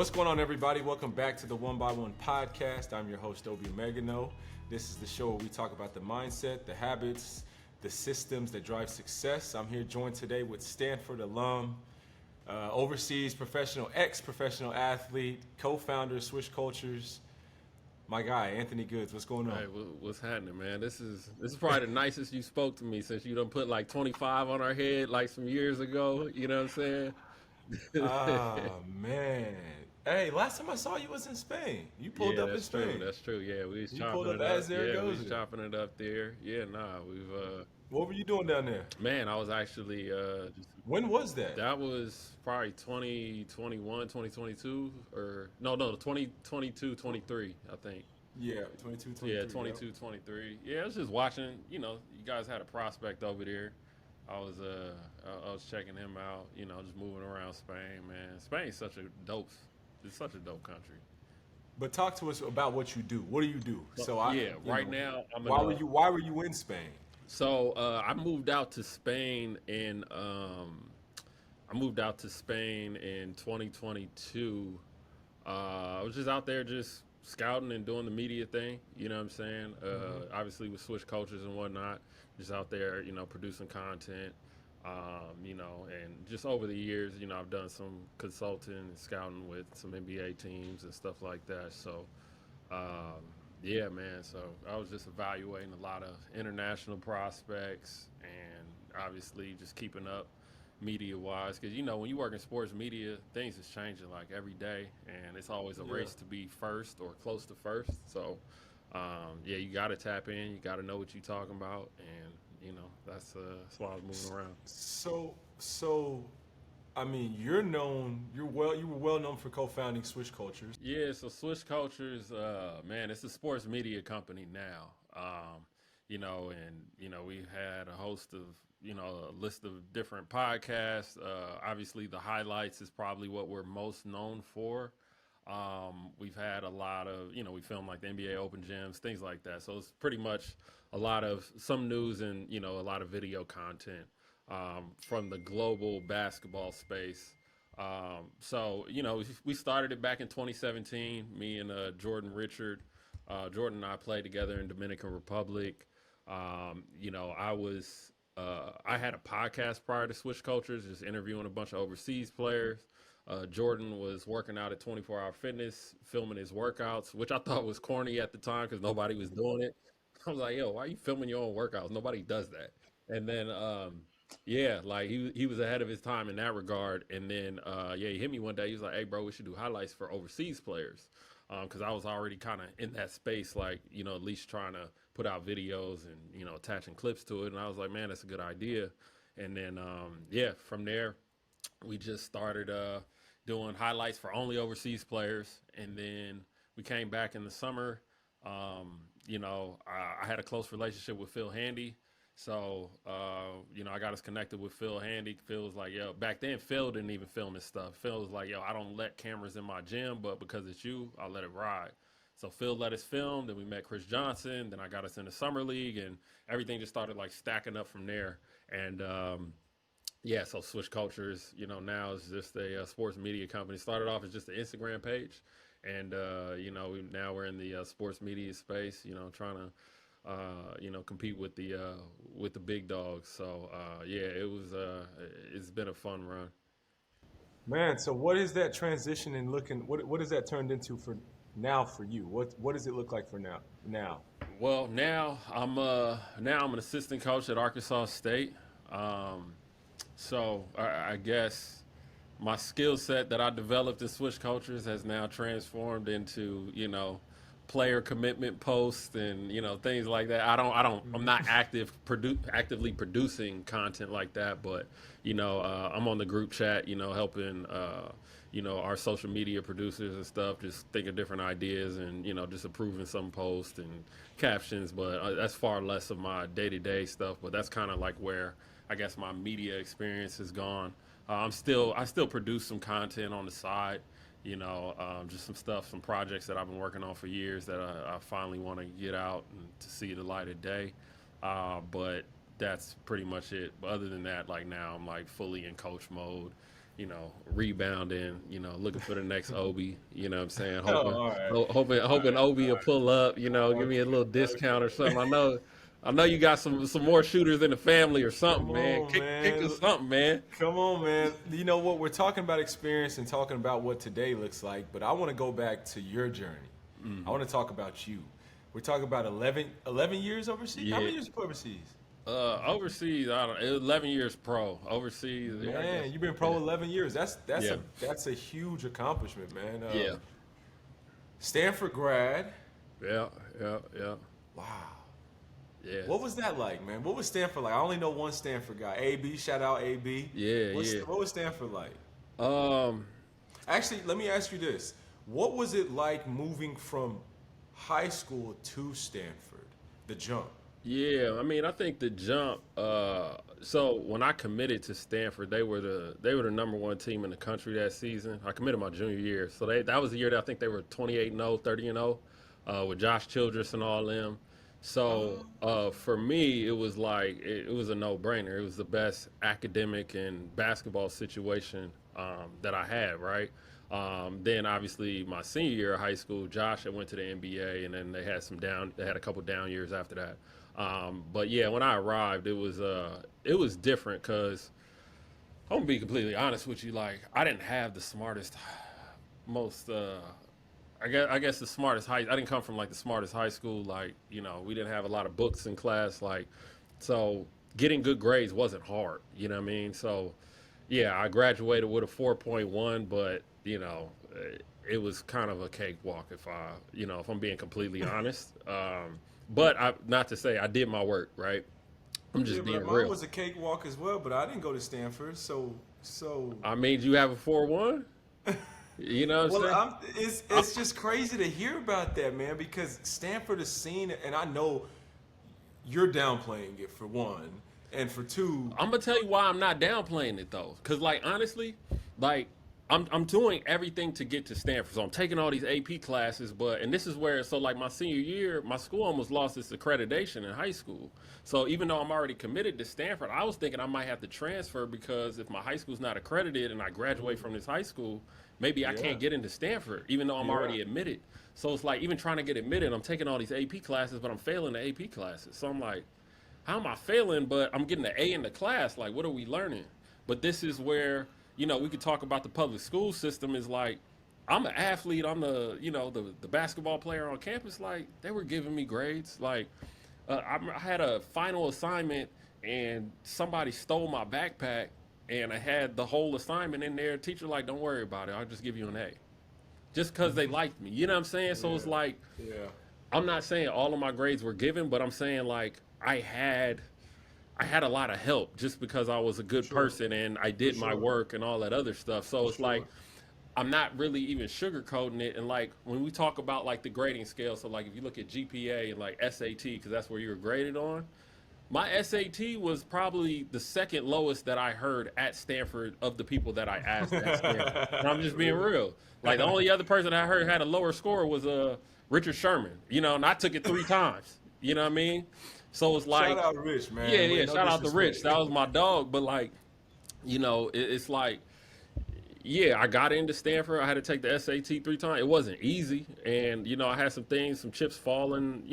What's going on, everybody? Welcome back to the Wonbyone Podcast. I'm your host, Emegano. This is the show where we talk about the mindset, the habits, the systems that drive success. I'm here joined today with Stanford alum, overseas professional, ex-professional athlete, co-founder of Switch Cultures, my guy, Anthony Goods. What's going on? Hey, what's happening, man? This is probably the nicest you spoke to me since you done put like 25 on our head like some years ago. You know what I'm saying? Ah, man. Hey, last time I saw you was in Spain. You pulled up in Spain. That's true. Yeah, we was You chopping pulled up it up. as there Yeah, we goes was it. chopping it up there. Yeah, we've What were you doing down there? man, I was actually When was that? that was probably 2021, 2022 or no, 2022, 23, I think. Yeah, 22, 23. Yeah, 22, 23. Yeah, I was just watching, you guys had a prospect over there. I was checking him out, just moving around Spain, man. Spain's it's such a dope country. But talk to us about what you do. What do you do? Now Why were you in Spain? So I moved out to Spain in 2022. I was just out there just scouting and doing the media thing, you know what I'm saying? Obviously with Switch Cultures and whatnot, just out there, producing content, and just over the years, I've done some consulting and scouting with some NBA teams and stuff like that. So, yeah, man. So I was just evaluating a lot of international prospects and obviously just keeping up media-wise, because when you work in sports media, things is changing like every day, and it's always a race to be first or close to first. So, you got to tap in, you got to know what you're talking about, and that's why I was moving around. So, I mean, you were well known for co-founding Switch Cultures. Yeah, so Switch Cultures, man, it's a sports media company now. We had a host of a list of different podcasts. Obviously, the highlights is probably what we're most known for. We've had a lot of, we film like the NBA Open Gyms, things like that. So it's pretty much a lot of some news and, a lot of video content from the global basketball space. We started it back in 2017, me and Jordan Richard. Jordan and I played together in Dominican Republic. I had a podcast prior to Switch Cultures, just interviewing a bunch of overseas players. Jordan was working out at 24 Hour Fitness, filming his workouts, which I thought was corny at the time because nobody was doing it. I was like, yo, why are you filming your own workouts? Nobody does that. And then, he was ahead of his time in that regard. And then, he hit me one day. He was like, hey, bro, we should do highlights for overseas players. Because I was already kind of in that space, like, at least trying to put out videos and, attaching clips to it. And I was like, man, that's a good idea. And then, from there, we just started doing highlights for only overseas players. And then we came back in the summer. I had a close relationship with Phil Handy. So, I got us connected with Phil Handy. Phil was like, yo, back then Phil didn't even film his stuff. Phil was like, yo, I don't let cameras in my gym, but because it's you, I'll let it ride. So Phil let us film. Then we met Chris Johnson. Then I got us in the summer league, and everything just started like stacking up from there. And, so Switch Cultures, now is just a sports media company. Started off as just an Instagram page. And, now we're in the sports media space, trying to, compete with the big dogs. So, it's been a fun run. Man, so what is that transition and what has that turned into for you? What does it look like for now? Well, now I'm an assistant coach at Arkansas State. So I guess my skill set that I developed in Switch Cultures has now transformed into, player commitment posts and, things like that. I'm not actively producing content like that, but, I'm on the group chat, helping, our social media producers and stuff, just think of different ideas and, just approving some posts and captions. But that's far less of my day-to-day stuff. But that's kind of like where I guess my media experience has gone. I still produce some content on the side, just some projects that I've been working on for years that I finally want to get out and to see the light of day. But that's pretty much it. But other than that, like now I'm like fully in coach mode, rebounding, looking for the next Obi, you know what I'm saying? Oh, Hoping all right. hoping Obi will pull up, give me a little discount or something. I know you got some more shooters in the family or Come something, man. on, Kick man. us something, man. Come on, man. You know what? We're talking about experience and talking about what today looks like, but I want to go back to your journey. I want to talk about you. We're talking about 11 years overseas. How Yeah. many years you play overseas? Overseas, I don't 11 years pro. Overseas, yeah, I Man, guess. you've been pro 11 years. Yeah. That's a huge accomplishment, man. Yeah. Stanford grad. Yeah, yeah, yeah. Wow. Yeah. What was that like, man? What was Stanford like? I only know one Stanford guy. AB, shout out AB. Yeah, yeah. What was Stanford like? Um, Actually, let me ask you this. What was it like moving from high school to Stanford? The jump. yeah, I think the jump. So when I committed to Stanford, they were the number one team in the country that season. I committed my junior year, so that was the year that I think they were 28-0, 30-0, with Josh Childress and all them. So for me, it was like it was a no-brainer. It was the best academic and basketball situation that I had, right? Then obviously my senior year of high school, Josh had went to the NBA, and then they had a couple down years after that. But yeah, when I arrived, it was different because I'm gonna be completely honest with you. Like I didn't have the smartest, most I guess the smartest high. I didn't come from like the smartest high school. Like we didn't have a lot of books in class. Like so, getting good grades wasn't hard. You know what I mean? So yeah, I graduated with a 4.1, but it was kind of a cakewalk if I'm being completely honest. But not to say I did my work, right? I'm just Yeah, being but mine real. was a cakewalk as well, but I didn't go to Stanford, so I made you have a 4.1. You know what I'm saying? well, it's just crazy to hear about that, man, because Stanford is seen, and I know you're downplaying it for one, and for two, I'm gonna tell you why I'm not downplaying it though, because like honestly, like I'm doing everything to get to Stanford. So I'm taking all these AP classes, and this is where like my senior year, my school almost lost its accreditation in high school. So even though I'm already committed to Stanford, I was thinking I might have to transfer because if my high school's not accredited and I graduate from this high school, maybe I Yeah. can't get into Stanford, even though I'm Yeah. already admitted. So it's like even trying to get admitted, I'm taking all these AP classes, but I'm failing the AP classes. So I'm like, how am I failing? But I'm getting an A in the class. Like, what are we learning? But this is where we could talk about the public school system. Is like, I'm an athlete. I'm the basketball player on campus. Like, they were giving me grades. Like, I had a final assignment and somebody stole my backpack and I had the whole assignment in there. Teacher like, don't worry about it. I'll just give you an A. Just because they liked me. You know what I'm saying? So it's like, yeah. I'm not saying all of my grades were given, but I'm saying like I had a lot of help just because I was a good person and I did my work and all that other stuff. So it's like I'm not really even sugarcoating it. And like when we talk about like the grading scale, so like if you look at GPA and like SAT, because that's where you were graded on, my SAT was probably the second lowest that I heard at Stanford of the people that I asked at Stanford. And I'm just being real. Like the only other person I heard had a lower score was Richard Sherman, and I took it 3 times. You know what I mean? So it's like, Shout out Rich, man. yeah, With no shout out to Rich. disrespect. That was my dog. But like, it's like, yeah, I got into Stanford. I had to take the SAT 3 times. It wasn't easy, and I had some chips fall in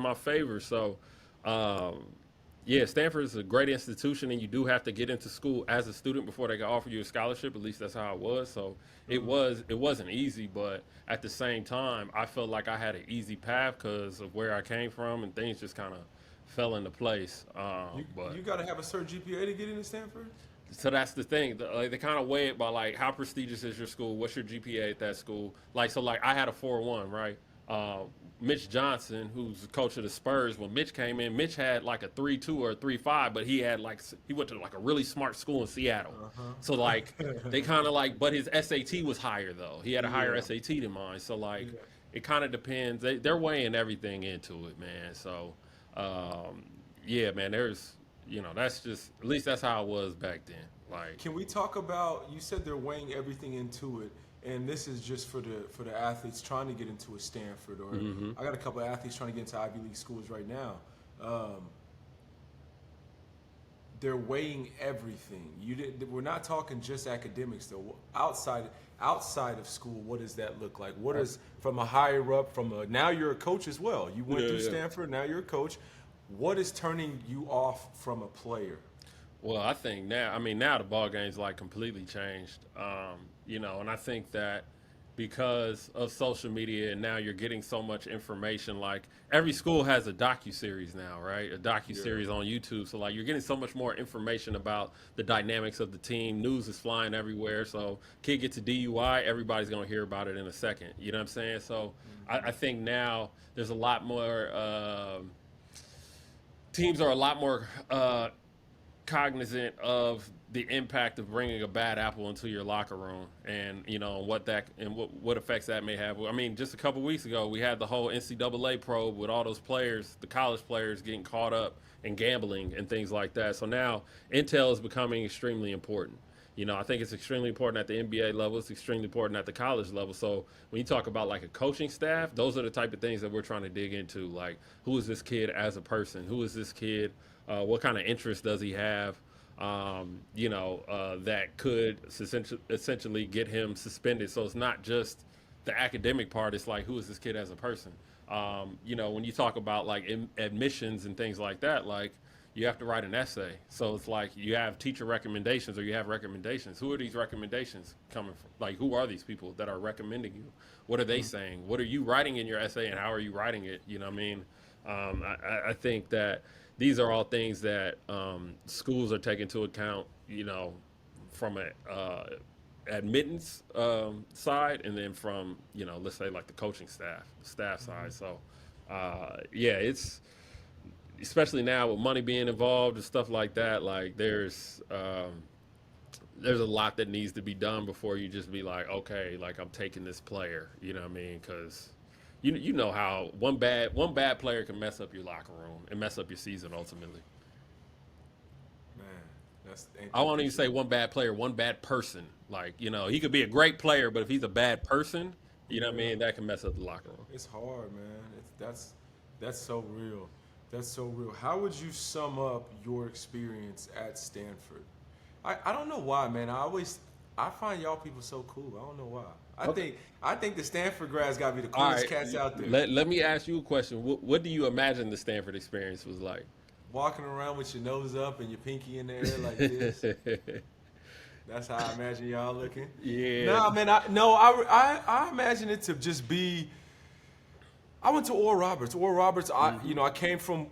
my favor. So, yeah, Stanford is a great institution, and you do have to get into school as a student before they can offer you a scholarship. At least that's how it was. So it wasn't easy, but at the same time, I felt like I had an easy path because of where I came from, and things just kind of fell into place. But You got to have a certain GPA to get into Stanford? so that's the thing. They kind of weigh it by like how prestigious is your school, what's your GPA at that school. Like so, like I had a 4.1, right? Mitch Johnson, who's the coach of the Spurs, when Mitch came in, Mitch had like a 3.2 or a 3.5, but he went to like a really smart school in Seattle. So like they kind of like, but his SAT was higher though. He had a higher SAT than mine. So like it kind of depends. They're weighing everything into it, man. So yeah, man. There's that's just at least that's how it was back then. Like, Can we talk about? You said they're weighing everything into it, and this is just for the athletes trying to get into a Stanford, or I got a couple of athletes trying to get into Ivy League schools right now. they're weighing everything. We're not talking just academics though. Outside of school, what does that look like? What is from a higher up? Now you're a coach as well. You went through Stanford. Now you're a coach. What is turning you off from a player? Well, I think now the ball game's like completely changed. And I think that because of social media and now you're getting so much information, like every school has a docu-series now, right? A docu-series on YouTube. So like you're getting so much more information about the dynamics of the team. News is flying everywhere. So kid gets a DUI, everybody's going to hear about it in a second. You know what I'm saying? So I think now there's a lot more, teams are a lot more cognizant of the impact of bringing a bad apple into your locker room, and what effects that may have. I mean, just a couple weeks ago, we had the whole NCAA probe with all those players, the college players, getting caught up in gambling and things like that. So now intel is becoming extremely important. I think it's extremely important at the NBA level. It's extremely important at the college level. So when you talk about like a coaching staff, those are the type of things that we're trying to dig into. Like, who is this kid as a person? Who is this kid? What kind of interest does he have? That could essentially get him suspended. So it's not just the academic part. It's like, who is this kid as a person? When you talk about like admissions and things like that, like you have to write an essay. So it's like you have teacher recommendations or you have recommendations. Who are these recommendations coming from? Like, who are these people that are recommending you? What are they saying? What are you writing in your essay and how are you writing it? You know what I mean? I think that these are all things that schools are taking into account, from a admittance side, and then from, let's say like the coaching staff side. So, it's especially now with money being involved and stuff like that. Like there's a lot that needs to be done before you just be like, okay, like I'm taking this player. You know what I mean? Because you know how one bad player can mess up your locker room and mess up your season ultimately. Man, I won't even say one bad player, one bad person. Like, he could be a great player, but if he's a bad person, you know what I mean, that can mess up the locker room. It's hard, man. That's so real. That's so real. How would you sum up your experience at Stanford? I don't know why, man. I find y'all people so cool. I don't know why. I think the Stanford grads got to be the coolest cats out there. Let me ask you a question. What do you imagine the Stanford experience was like? Walking around with your nose up and your pinky in the air like this. That's how I imagine y'all looking. Yeah. Nah, man. I imagine it to just be. I went to Oral Roberts. Oral Roberts. I came from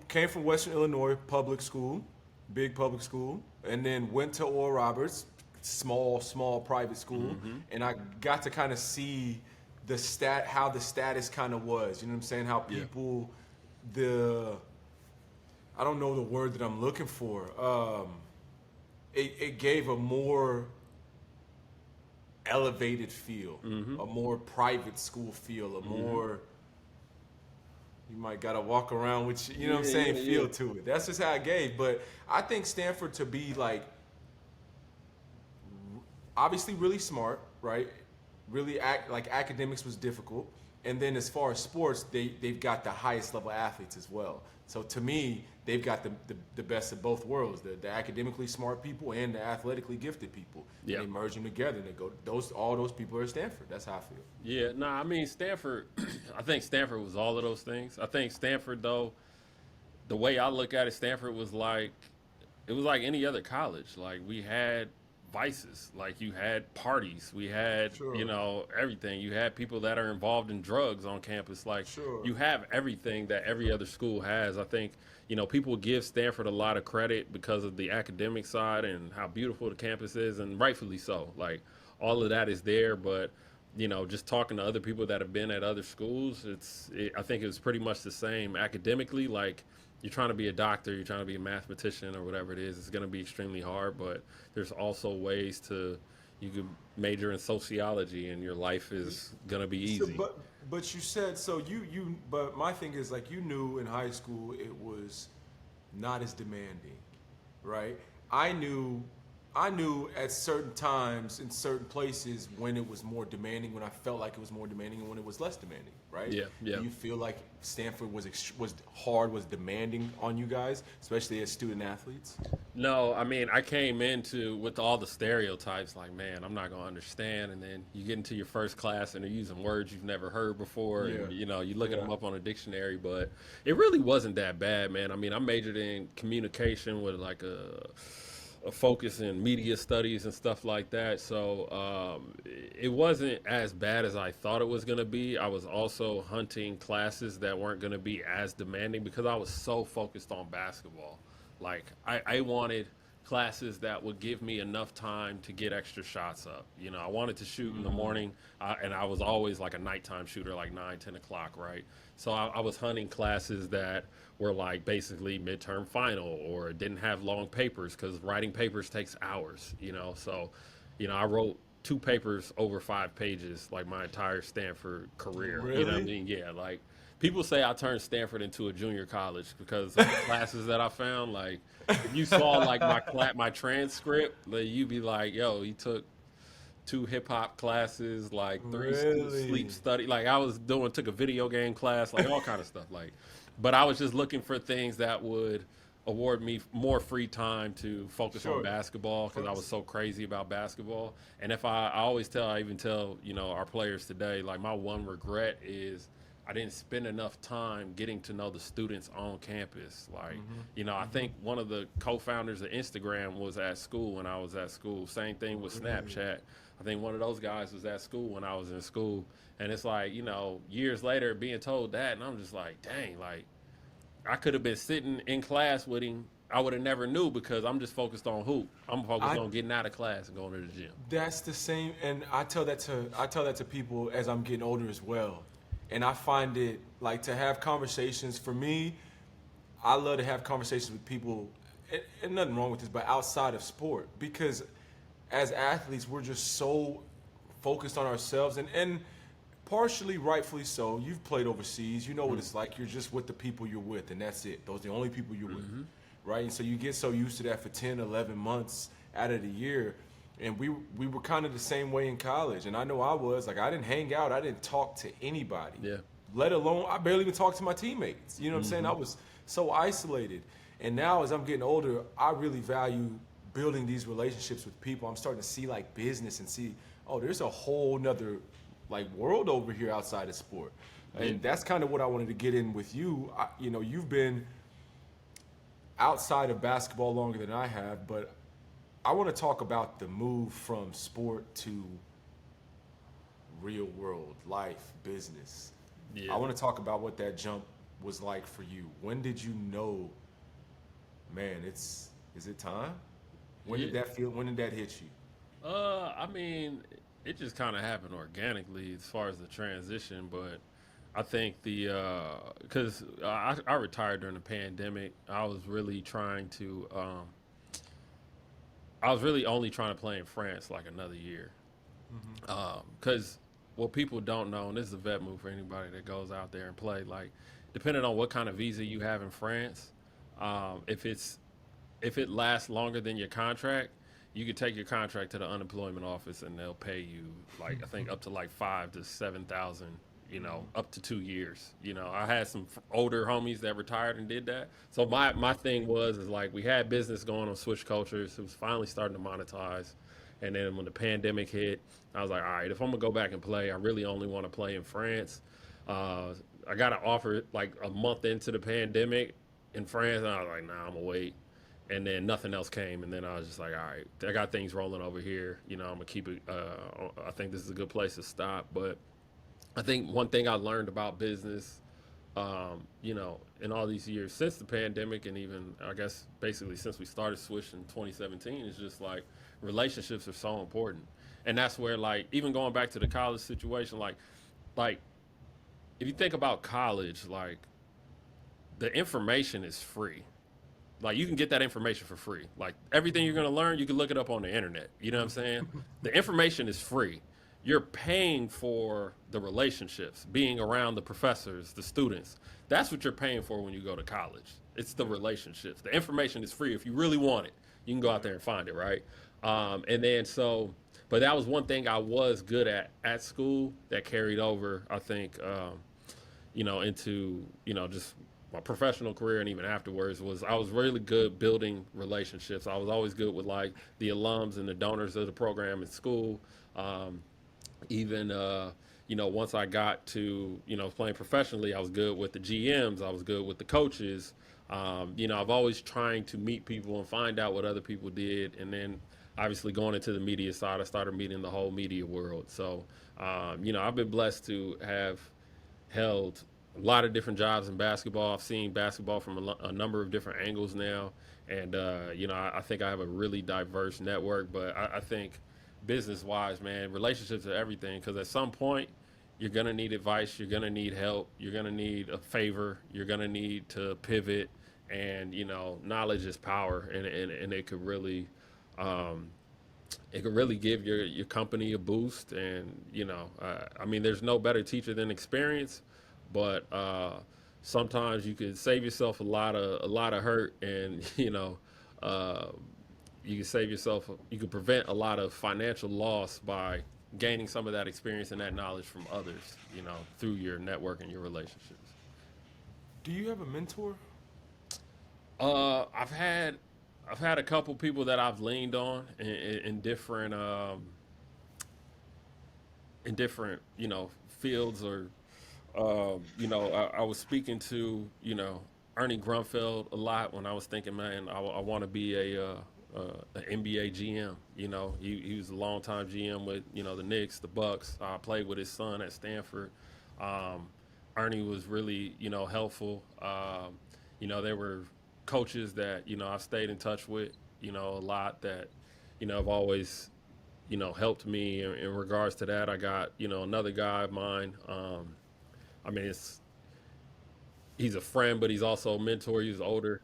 Western Illinois public school, big public school, and then went to Oral Roberts, small private school, and I got to kind of see how the status kind of was. You know what I'm saying? How people, I don't know the word that I'm looking for. It gave a more elevated feel, a more private school feel, a more. You might gotta walk around with you know what I'm saying, feel to it. That's just how I gave. But I think Stanford to be like obviously really smart, right? Really academics was difficult. And then as far as sports, they've got the highest level athletes as well. So to me, they've got the best of both worlds, the academically smart people and the athletically gifted people. Yeah. They merge them together and they go all those people are at Stanford. That's how I feel. Yeah, I mean Stanford I think Stanford was all of those things. I think Stanford though, the way I look at it, Stanford was like any other college. Like we had vices, like you had parties, we had everything. You had people that are involved in drugs on campus. Like you have everything that every other school has. I think people give Stanford a lot of credit because of the academic side and how beautiful the campus is, and rightfully so. Like all of that is there, but just talking to other people that have been at other schools, I think it was pretty much the same academically. Like you're trying to be a doctor, you're trying to be a mathematician or whatever it is, it's going to be extremely hard, but there's also ways you could major in sociology and your life is going to be easy. So, but you said, but my thing is like you knew in high school it was not as demanding, right? I knew I knew at certain times in certain places when it was more demanding, when I felt like it was more demanding, and when it was less demanding, right? Yeah, yeah. Do you feel like Stanford was hard, was demanding on you guys, especially as student athletes? No, I mean, I came into with all the stereotypes, like, man, I'm not gonna understand, and then you get into your first class and they're using words you've never heard before, Yeah. and you looking Yeah. them up on a dictionary, but it really wasn't that bad, man. I mean, I majored in communication with like a focus in media studies and stuff like that. So it wasn't as bad as I thought it was going to be. I was also hunting classes that weren't going to be as demanding because I was so focused on basketball. Like I wanted classes that would give me enough time to get extra shots up. I wanted to shoot in the morning, and I was always like a nighttime shooter, like 9, 10 o'clock, right? So I was hunting classes that were like basically midterm final or didn't have long papers because writing papers takes hours, So, I wrote 2 papers over 5 pages like my entire Stanford career. Really? You know what I mean? Yeah, like people say I turned Stanford into a junior college because of the classes that I found. Like, if you saw like my transcript, like, you'd be like, "Yo, he took 2 hip hop classes, like 3 Really? sleep study." Like I was took a video game class, like all kind of stuff. Like, but I was just looking for things that would award me more free time to focus Sure. on basketball because I was so crazy about basketball. And if I even tell our players today, like my one regret is I didn't spend enough time getting to know the students on campus. Like, I think one of the co-founders of Instagram was at school when I was at school. Same thing with Snapchat. I think one of those guys was at school when I was in school. And it's like, years later being told that, and I'm just like, dang, like, I could have been sitting in class with him. I would have never knew because I'm just focused on hoop. I'm focused on getting out of class and going to the gym. That's the same, and I tell that to people as I'm getting older as well. And I find it like to have conversations. For me, I love to have conversations with people, and nothing wrong with this, but outside of sport, because as athletes, we're just so focused on ourselves, and partially rightfully so. You've played overseas, you know what it's like. You're just with the people you're with, and that's it. Those are the only people you're with, right? And so you get so used to that for 10, 11 months out of the year. And we were kind of the same way in college. And I know I was. Like, I didn't hang out. I didn't talk to anybody. Yeah. Let alone, I barely even talked to my teammates. You know what I'm saying? I was so isolated. And now as I'm getting older, I really value building these relationships with people. I'm starting to see, like, business and see, oh, there's a whole nother, like, world over here outside of sport. And that's kind of what I wanted to get in with you. You've been outside of basketball longer than I have, but I want to talk about the move from sport to real world, life, business. Yeah. I want to talk about what that jump was like for you. When did you know, man, is it time? When did that feel? When did that hit you? I mean, it just kind of happened organically as far as the transition, but I think because I retired during the pandemic, I was really only trying to play in France like another year. Because what people don't know, and this is a vet move for anybody that goes out there and play, like, depending on what kind of visa you have in France, if it lasts longer than your contract, you could take your contract to the unemployment office and they'll pay you, like, I think up to like 5,000 to 7,000, up to 2 years. I had some older homies that retired and did that. So my thing is like, we had business going on Switch Cultures. It was finally starting to monetize. And then when the pandemic hit, I was like, all right, if I'm gonna go back and play, I really only want to play in France. I got an offer like a month into the pandemic in France, and I was like, nah, I'm gonna wait. And then nothing else came, and then I was just like, all right, I got things rolling over here. I'm gonna keep it. I think this is a good place to stop. But I think one thing I learned about business, in all these years since the pandemic, and even I guess basically since we started Swish in 2017, is just like relationships are so important. And that's where, like, even going back to the college situation, like if you think about college, like, the information is free. Like, you can get that information for free. Like, everything you're going to learn, you can look it up on the internet. You know what I'm saying? The information is free. You're paying for the relationships, being around the professors, the students. That's what you're paying for when you go to college. It's the relationships. The information is free. If you really want it, you can go out there and find it, right? And then but that was one thing I was good at school that carried over, I think, into, just my professional career and even afterwards was I was really good building relationships. I was always good with like the alums and the donors of the program in school. Um, even once I got to playing professionally, I was good with the GMs, I was good with the coaches. I've always trying to meet people and find out what other people did, and then obviously going into the media side, I started meeting the whole media world. So I've been blessed to have held a lot of different jobs in basketball. I've seen basketball from a number of different angles now, and I think I have a really diverse network. But I think business-wise, man, relationships are everything. Because at some point, you're gonna need advice, you're gonna need help, you're gonna need a favor, you're gonna need to pivot, and knowledge is power, and um, it could really give your company a boost. And there's no better teacher than experience, but sometimes you can save yourself a lot of hurt, and uh, you can save yourself, you can prevent a lot of financial loss by gaining some of that experience and that knowledge from others, through your network and your relationships. Do you have a mentor? I've had a couple people that I've leaned on in different fields. Or I was speaking to Ernie Grunfeld a lot when I was thinking, man, I want to be an NBA GM. He was a longtime GM with the Knicks, the Bucks. I played with his son at Stanford. Um, Ernie was really helpful. There were coaches that I've stayed in touch with a lot, that have always helped me in regards to that. I got another guy of mine. It's he's a friend, but he's also a mentor. He's older.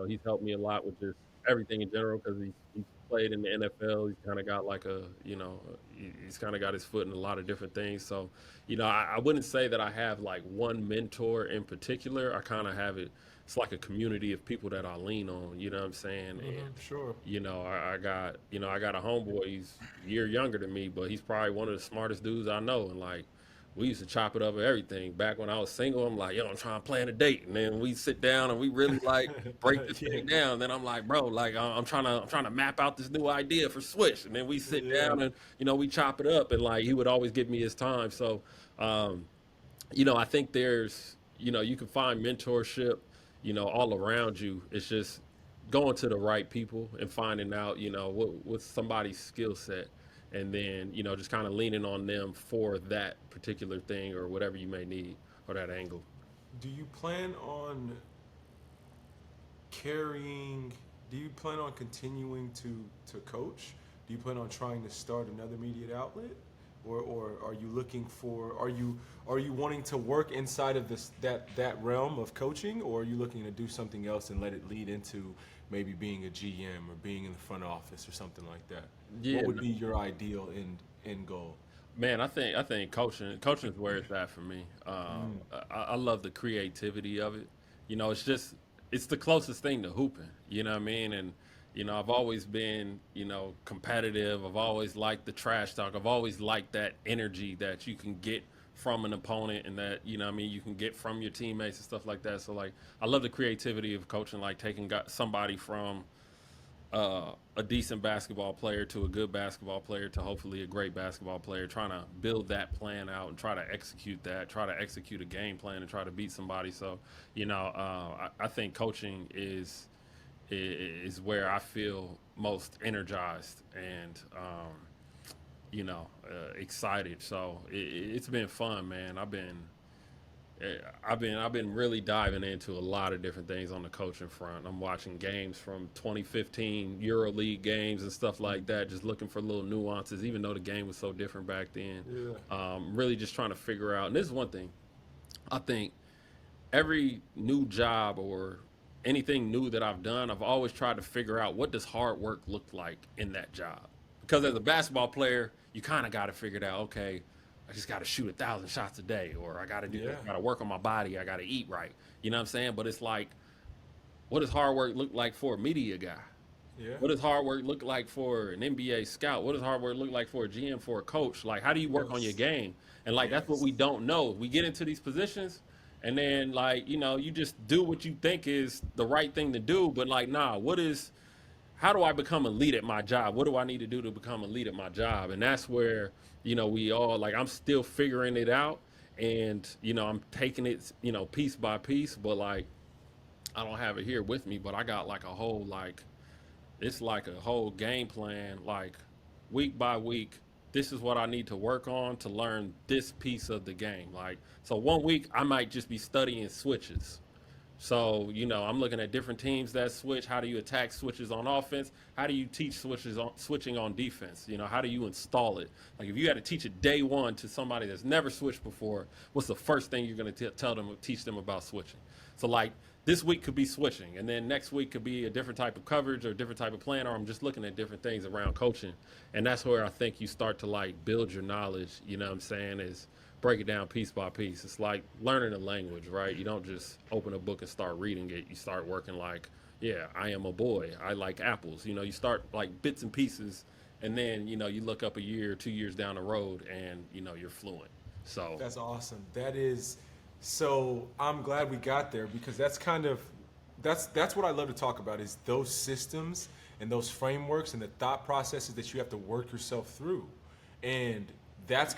He's helped me a lot with just everything in general, because he's played in the NFL. He's kind of got like he's kind of got his foot in a lot of different things. So, I wouldn't say that I have like one mentor in particular. I kind of have it. It's like a community of people that I lean on. You know what I'm saying? And Sure. I got a homeboy. He's a year younger than me, but he's probably one of the smartest dudes I know. And like, we used to chop it up with everything. Back when I was single, I'm like, yo, I'm trying to plan a date, and then we sit down and we really like break this Yeah. thing down. Then I'm like, bro, like I'm trying to map out this new idea for Switch, and then we sit Yeah. down and we chop it up, and like he would always give me his time. So, um, I think there's you can find mentorship all around you. It's just going to the right people and finding out what's somebody's skill set, and then just kind of leaning on them for that particular thing or whatever you may need, or that angle. Do you plan on carrying? Do you plan on continuing to coach? Do you plan on trying to start another media outlet, or are you looking for? Are you wanting to work inside of that realm of coaching, or are you looking to do something else and let it lead into maybe being a GM or being in the front office or something like that? Yeah, What would be your ideal end goal? man, I think coaching is where it's at for me. I love the creativity of it. It's the closest thing to hooping. You know what I mean? And I've always been competitive. I've always liked the trash talk. I've always liked that energy that you can get from an opponent, and that you can get from your teammates and stuff like that. So like, I love the creativity of coaching, like taking somebody from a decent basketball player to a good basketball player to hopefully a great basketball player, trying to build that plan out and try to execute that, try to execute a game plan and try to beat somebody. So, I think coaching is where I feel most energized and, excited. So it's been fun, man. I've been really diving into a lot of different things on the coaching front. I'm watching games from 2015 EuroLeague games and stuff like that, just looking for little nuances, even though the game was so different back then. Yeah. Really just trying to figure out. And this is one thing I think every new job or anything new that I've done, I've always tried to figure out what does hard work look like in that job. Because as a basketball player, you kind of got to figure it out. Okay, I just got to shoot 1,000 shots a day, or I got to Yeah. I got to work on my body, I got to eat right. You know what I'm saying? But it's like, what does hard work look like for a media guy? Yeah. What does hard work look like for an NBA scout? What does hard work look like for a GM, for a coach? Like, how do you work on your Yes. game? And like, that's what Yes. we don't know. We get into these positions, and then like, you just do what you think is the right thing to do. But like, nah, how do I become elite at my job? What do I need to do to become elite at my job? And that's where, we all like, I'm still figuring it out, and I'm taking it, piece by piece. But like, I don't have it here with me, but I got like a whole like it's like a whole game plan, like week by week. This is what I need to work on to learn this piece of the game. Like, so one week I might just be studying switches. So, I'm looking at different teams that switch. How do you attack switches on offense? How do you teach switching on defense? How do you install it? Like, if you had to teach it day one to somebody that's never switched before, what's the first thing you're going to tell them, teach them about switching? So, like, this week could be switching, and then next week could be a different type of coverage or a different type of plan, or I'm just looking at different things around coaching. And that's where I think you start to, like, build your knowledge, you know what I'm saying, is break it down piece by piece. It's like learning a language, right? You don't just open a book and start reading it. You start working like, yeah, I am a boy. I like apples. You start like bits and pieces, and then, you look up a year, 2 years down the road, and, you're fluent. So That's awesome. That is, so I'm glad we got there, because that's what I love to talk about, is those systems and those frameworks and the thought processes that you have to work yourself through. And that's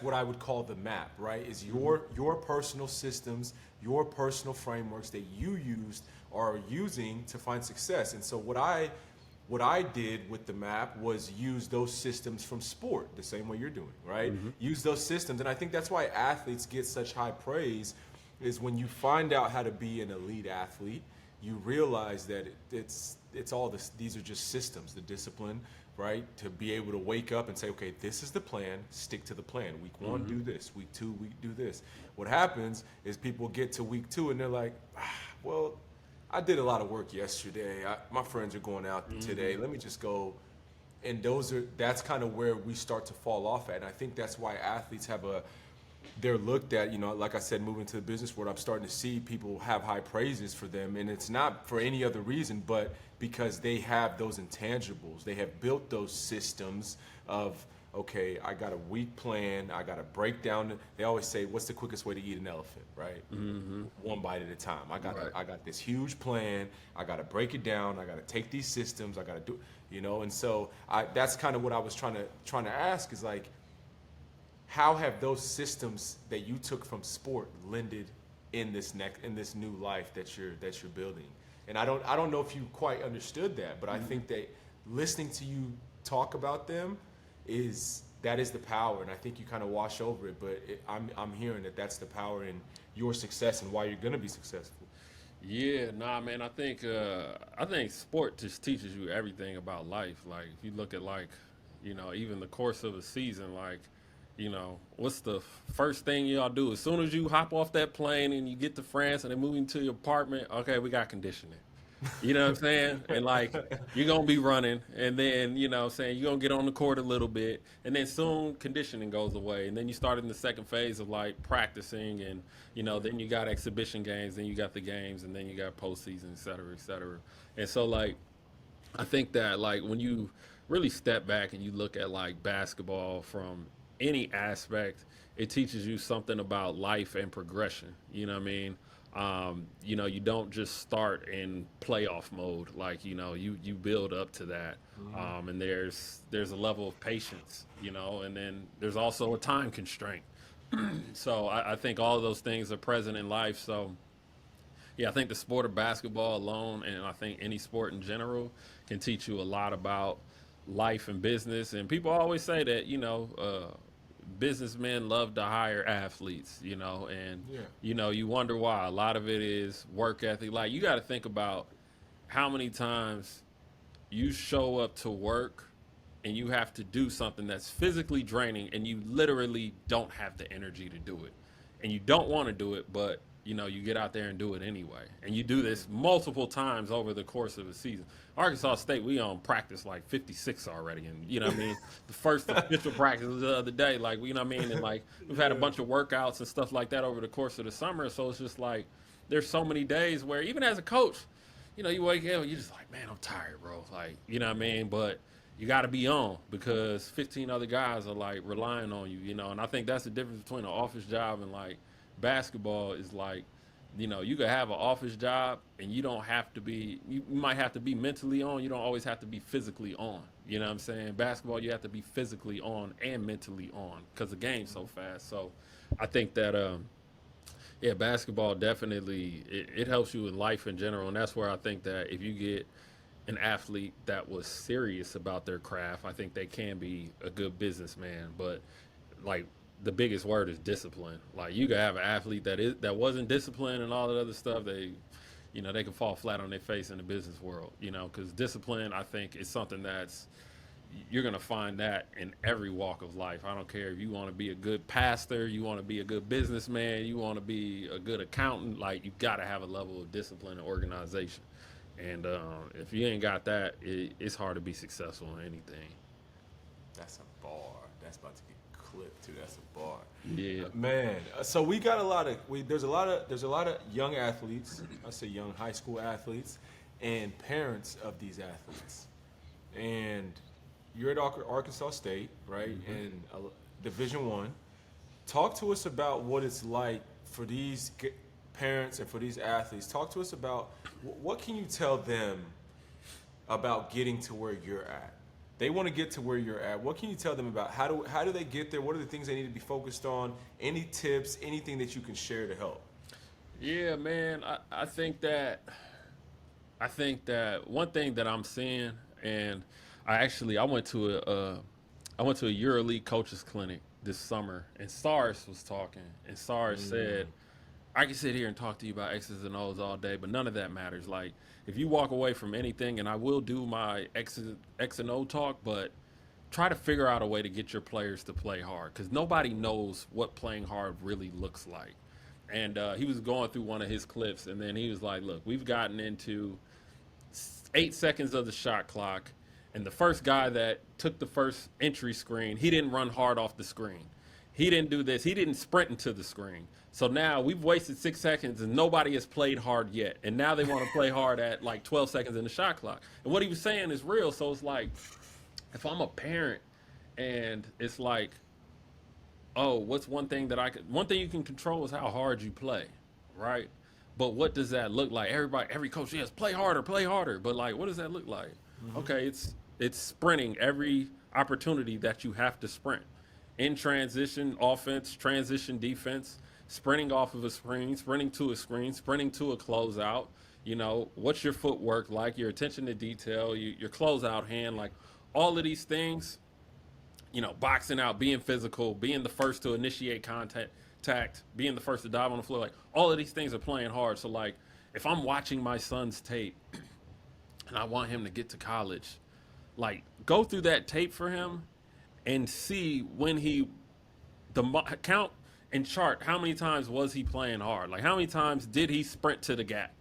what I would call the map, right? Is your personal systems, your personal frameworks that you used or are using to find success. And so what I did with the map was use those systems from sport, the same way you're doing, right? Use those systems. And I think that's why athletes get such high praise, is when you find out how to be an elite athlete, you realize that it's all this, these are just systems, the discipline, right? To be able to wake up and say, okay, this is the plan, stick to the plan. Week one, do this. Week two, we do this. What happens is people get to week two and they're like, well, I did a lot of work yesterday. My friends are going out today. Let me just go. And that's kind of where we start to fall off at. And I think that's why athletes they're looked at, like I said, moving to the business world, I'm starting to see people have high praises for them. And it's not for any other reason, but because they have those intangibles. They have built those systems of, okay, I got a week plan. I got to break down. They always say, what's the quickest way to eat an elephant, right? One bite at a time. I got this huge plan. I got to break it down. I got to take these systems. I got to do, and so that's kind of what I was trying to ask, is like, how have those systems that you took from sport lended in this new life that you're building? And I don't know if you quite understood that, but I think that listening to you talk about them is the power, and I think you kind of wash over it. But I'm hearing that's the power in your success and why you're going to be successful. yeah, nah, man. I think sport just teaches you everything about life. Like, if you look at, like, even the course of a season, like, what's the first thing y'all do? As soon as you hop off that plane and you get to France and then moving to your apartment, okay, we got conditioning. You know what I'm saying? And like, you're going to be running, and then, you're going to get on the court a little bit, and then soon conditioning goes away. And then you start in the second phase of like practicing, and, then you got exhibition games, then you got the games, and then you got postseason, et cetera, et cetera. And so like, I think that like when you really step back and you look at like basketball from any aspect, it teaches you something about life and progression. You know what I mean? You don't just start in playoff mode. Like, you build up to that. And there's a level of patience, and then there's also a time constraint. So I think all of those things are present in life. So yeah, I think the sport of basketball alone, and I think any sport in general, can teach you a lot about life and business. And people always say that, businessmen love to hire athletes, and, you wonder why. A lot of it is work ethic. Like, you got to think about how many times you show up to work and you have to do something that's physically draining and you literally don't have the energy to do it. And you don't want to do it, but you get out there and do it anyway. And you do this multiple times over the course of a season. Arkansas State, we on practice like 56 already. And, the first official practice was the other day, like, And like, we've had a bunch of workouts and stuff like that over the course of the summer. So it's just like, there's so many days where even as a coach, you wake up, you're just like, man, I'm tired, bro. Like, you know what I mean? But you got to be on because 15 other guys are like relying on you, and I think that's the difference between an office job and like basketball is like, you could have an office job and you don't have to be, you might have to be mentally on. You don't always have to be physically on. You know what I'm saying? Basketball, you have to be physically on and mentally on because the game's so fast. So I think that, yeah, basketball definitely, it helps you in life in general. And that's where I think that if you get an athlete that was serious about their craft, I think they can be a good businessman. But like, the biggest word is discipline. Like you could have an athlete that wasn't disciplined and all that other stuff. They can fall flat on their face in the business world. Because discipline, I think, is something that's you're gonna find that in every walk of life. I don't care if you want to be a good pastor, you want to be a good businessman, you want to be a good accountant. Like you got to have a level of discipline and organization. And if you ain't got that, it's hard to be successful in anything. That's a bar. That's about to get clipped too. That's a bar. Yeah, man. So we got there's a lot of young athletes. I say young high school athletes, and parents of these athletes. And you're at Arkansas State, right? Mm-hmm. In Division I. Talk to us about what it's like for these parents and for these athletes. Talk to us about what can you tell them about getting to where you're at. They want to get to where you're at. What can you tell them about how do they get there? What are the things they need to be focused on? Any tips, anything that you can share to help? Yeah, man. I think that one thing that I'm seeing, and I went to a EuroLeague coaches clinic this summer, and SARS was talking, and SARS said, I can sit here and talk to you about X's and O's all day, but none of that matters. Like, if you walk away from anything, and I will do my X and O talk, but try to figure out a way to get your players to play hard, because nobody knows what playing hard really looks like. And he was going through one of his clips, and then he was like, look, we've gotten into 8 seconds of the shot clock, and the first guy that took the first entry screen, he didn't run hard off the screen. He didn't do this. He didn't sprint into the screen. So now we've wasted 6 seconds and nobody has played hard yet. And now they want to play hard at like 12 seconds in the shot clock. And what he was saying is real. So it's like, if I'm a parent and it's like, oh, what's one thing you can control is how hard you play, right? But what does that look like? Every coach, yes, play harder. But like, what does that look like? Mm-hmm. Okay, it's sprinting every opportunity that you have to sprint. In transition offense, transition defense, sprinting off of a screen, sprinting to a screen, sprinting to a closeout. What's your footwork like, your attention to detail, your closeout hand, like all of these things, boxing out, being physical, being the first to initiate contact, being the first to dive on the floor, like all of these things are playing hard. So like, if I'm watching my son's tape and I want him to get to college, like go through that tape for him and see when count and chart how many times was he playing hard? Like how many times did he sprint to the gap?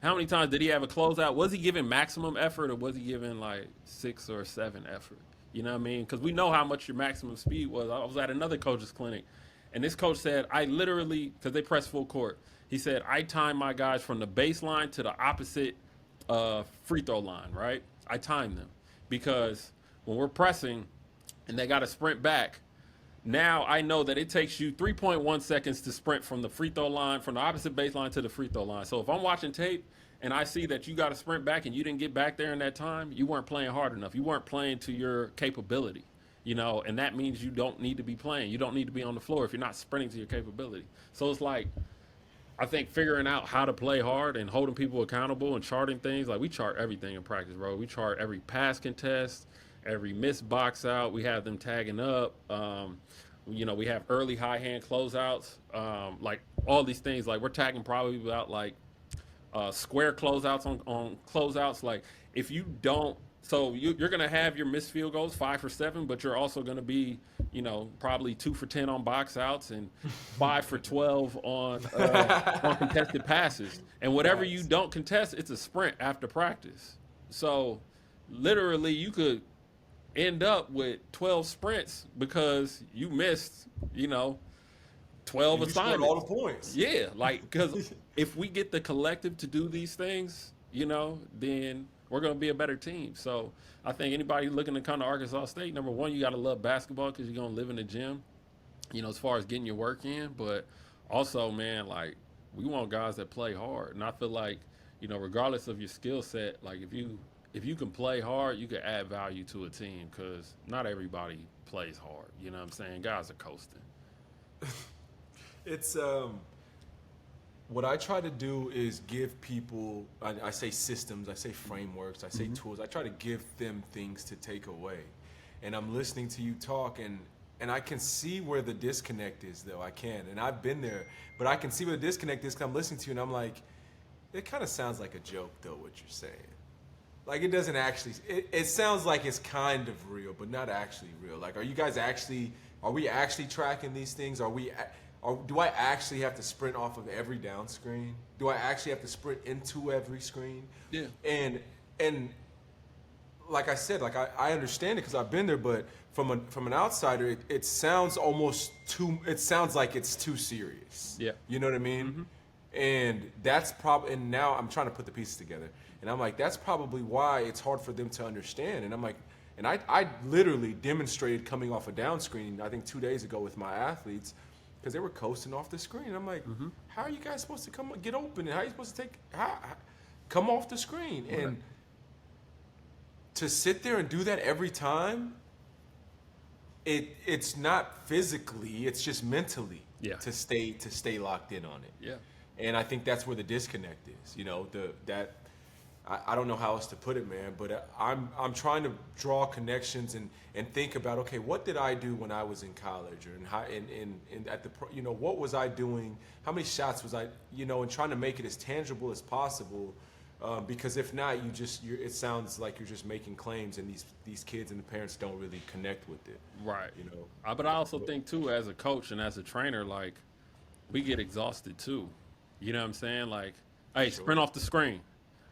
How many times did he have a closeout? Was he giving maximum effort or was he giving like 6 or 7 effort? You know what I mean? Because we know how much your maximum speed was. I was at another coach's clinic, and this coach said, I literally, because they press full court, he said, I time my guys from the baseline to the opposite free throw line, right? I time them because when we're pressing and they got to sprint back, now I know that it takes you 3.1 seconds to sprint from the free throw line, from the opposite baseline to the free throw line. So if I'm watching tape and I see that you got to sprint back and you didn't get back there in that time, you weren't playing hard enough. You weren't playing to your capability, and that means you don't need to be playing. You don't need to be on the floor if you're not sprinting to your capability. So it's like, I think figuring out how to play hard and holding people accountable and charting things. Like we chart everything in practice, bro. We chart every pass contest, every missed box out. We have them tagging up. We have early high hand closeouts. Like all these things, like we're tagging probably about like square closeouts on closeouts. Like if you don't, so you're going to have your missed field goals 5 for 7, but you're also going to be, probably 2 for 10 on box outs and 5 for 12 on contested passes. And whatever you don't contest, it's a sprint after practice. So literally you could end up with 12 sprints because you missed, 12 assignments. All the points. Yeah, like because if we get the collective to do these things, then we're going to be a better team. So I think anybody looking to come to Arkansas State, number one, you got to love basketball because you're going to live in the gym, as far as getting your work in. But also, man, like, we want guys that play hard. And I feel like, regardless of your skill set, like if you can play hard, you can add value to a team because not everybody plays hard. You know what I'm saying? Guys are coasting. It's what I try to do is give people, I say systems, I say frameworks, I say tools. I try to give them things to take away. And I'm listening to you talk, and I can see where the disconnect is, though. I can, and I've been there, but I can see where the disconnect is because I'm listening to you, and I'm like, it kind of sounds like a joke, though, what you're saying. Like, it doesn't actually, it sounds like it's kind of real, but not actually real. Like, are we actually tracking these things? Do I actually have to sprint off of every down screen? Do I actually have to sprint into every screen? Yeah. And like I said, like I understand it because I've been there, but from an outsider, it sounds almost it sounds like it's too serious. Yeah. You know what I mean? Mm-hmm. And that's and now I'm trying to put the pieces together. And I'm like, that's probably why it's hard for them to understand. And I'm like, and I literally demonstrated coming off a down screen, I think 2 days ago with my athletes, because they were coasting off the screen. And I'm like, how are you guys supposed to get open? And how are you supposed to come off the screen? Right. And to sit there and do that every time, it's not physically, it's just mentally to stay locked in on it. Yeah. And I think that's where the disconnect is. I don't know how else to put it, man, but I'm trying to draw connections and think about, okay, what did I do when I was in college, what was I doing? How many shots was I, and trying to make it as tangible as possible, because if not, it sounds like you're just making claims, and these kids and the parents don't really connect with it. Right. But I also think too, as a coach and as a trainer, like, we get exhausted too. You know what I'm saying? Like, hey, sprint off the screen.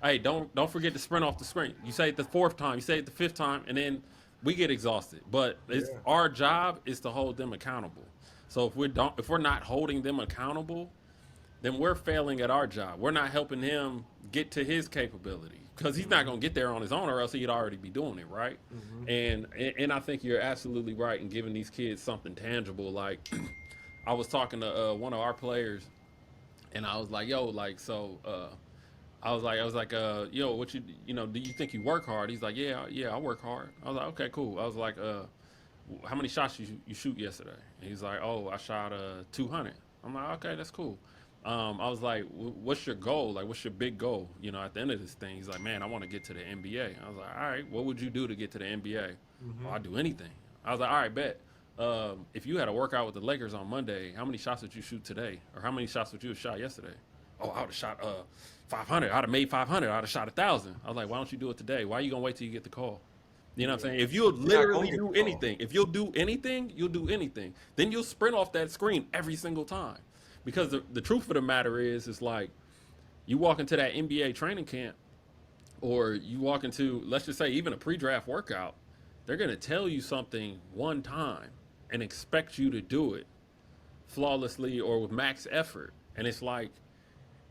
Hey, don't forget to sprint off the screen. You say it the fourth time, you say it the fifth time, and then we get exhausted. But our job is to hold them accountable. So if we're not holding them accountable, then we're failing at our job. We're not helping him get to his capability because he's not going to get there on his own, or else he'd already be doing it, right? And I think you're absolutely right in giving these kids something tangible. Like, I was talking to one of our players, and I was like, yo, like, so I was like, yo, what do you think you work hard? He's like, yeah, I work hard. I was like, okay, cool. I was like, how many shots you shoot yesterday? And he's like, oh, I shot 200. I'm like, okay, that's cool. I was like, what's your goal? Like, what's your big goal? At the end of this thing, he's like, man, I want to get to the NBA. I was like, all right, what would you do to get to the NBA? Oh, I'd do anything. I was like, all right, bet. If you had a workout with the Lakers on Monday, how many shots would you shoot today? Or how many shots would you have shot yesterday? Oh, I would have shot 500. I'd have made 500. I'd have shot 1,000. I was like, why don't you do it today? Why are you going to wait till you get the call? You know what I'm saying? If you'll literally do anything, you'll do anything, then you'll sprint off that screen every single time. Because the truth of the matter is like, you walk into that NBA training camp, or you walk into, let's just say, even a pre-draft workout, they're going to tell you something one time and expect you to do it flawlessly or with max effort. And it's like,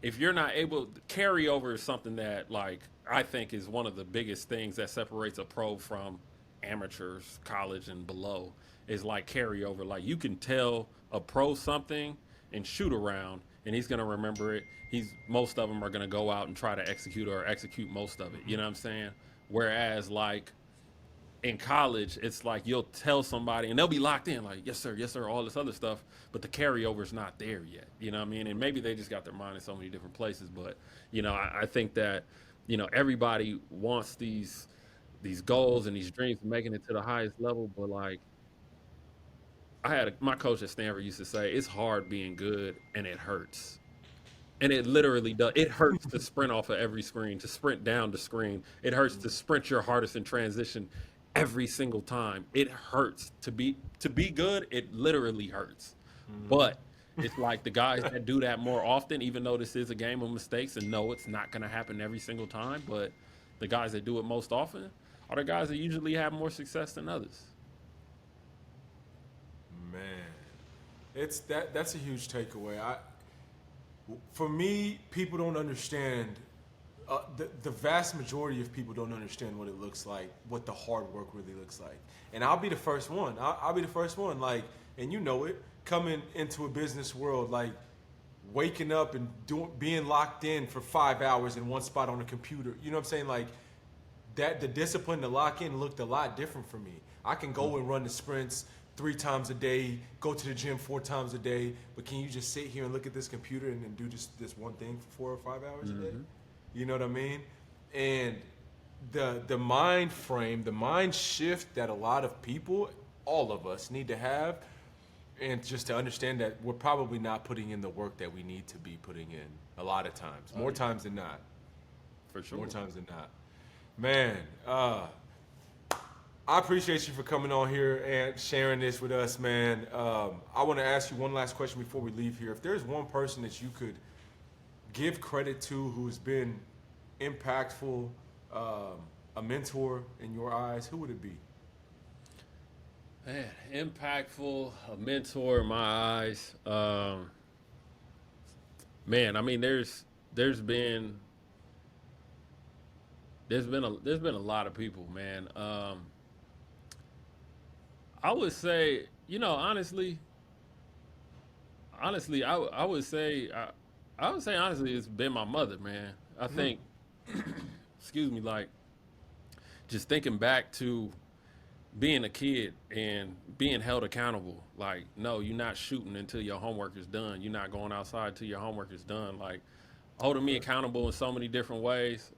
if you're not able, carryover is something that, like, I think is one of the biggest things that separates a pro from amateurs, college and below, is like carryover. Like, you can tell a pro something and shoot around, and he's going to remember it. Most of them are going to go out and try to execute most of it. You know what I'm saying? Whereas, like, in college, it's like you'll tell somebody and they'll be locked in, like, yes, sir, all this other stuff, but the carryover's not there yet. You know what I mean? And maybe they just got their mind in so many different places. But, I think that, everybody wants these goals and these dreams of making it to the highest level. But, like, my coach at Stanford used to say, it's hard being good and it hurts. And it literally does. It hurts to sprint off of every screen, to sprint down the screen. It hurts to sprint your hardest in transition every single time. It hurts to be good. It literally hurts. But it's like the guys that do that more often, even though this is a game of mistakes, and no, it's not going to happen every single time, but the guys that do it most often are the guys that usually have more success than others. Man, that's a huge takeaway. For me, people don't understand the vast majority of people don't understand what it looks like, what the hard work really looks like. And I'll be the first one. I'll be the first one. Like, and you know it, coming into a business world, like waking up and being locked in for 5 hours in one spot on a computer. You know what I'm saying? Like that, the discipline to lock in looked a lot different for me. I can go and run the sprints 3 times a day, go to the gym 4 times a day, but can you just sit here and look at this computer and do just this one thing for 4 or 5 hours a day? You know what I mean? And the mind frame, the mind shift that a lot of people, all of us, need to have, and just to understand that we're probably not putting in the work that we need to be putting in a lot of times. More times than not. For sure. More times than not. Man, I appreciate you for coming on here and sharing this with us, man. I want to ask you one last question before we leave here. If there's one person that you could give credit to who's been impactful, a mentor in your eyes, who would it be? Man, impactful, a mentor in my eyes. Man, I mean, there's been a lot of people, man. I would say, honestly, I would say honestly, it's been my mother, man. I think, excuse me, like just thinking back to being a kid and being held accountable. Like, no, you're not shooting until your homework is done. You're not going outside until your homework is done. Like, holding me accountable in so many different ways.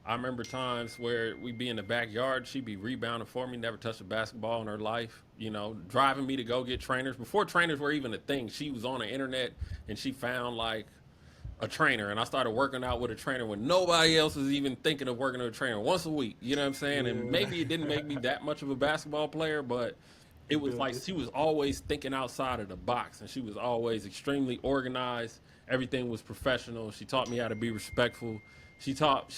I remember times where we'd be in the backyard, she'd be rebounding for me, never touched a basketball in her life, driving me to go get trainers. Before trainers were even a thing, she was on the internet and she found like a trainer, and I started working out with a trainer when nobody else was even thinking of working with a trainer once a week. You know what I'm saying? Yeah. And maybe it didn't make me that much of a basketball player, but it was like she was always thinking outside of the box, and she was always extremely organized. Everything was professional. She taught me how to be respectful. She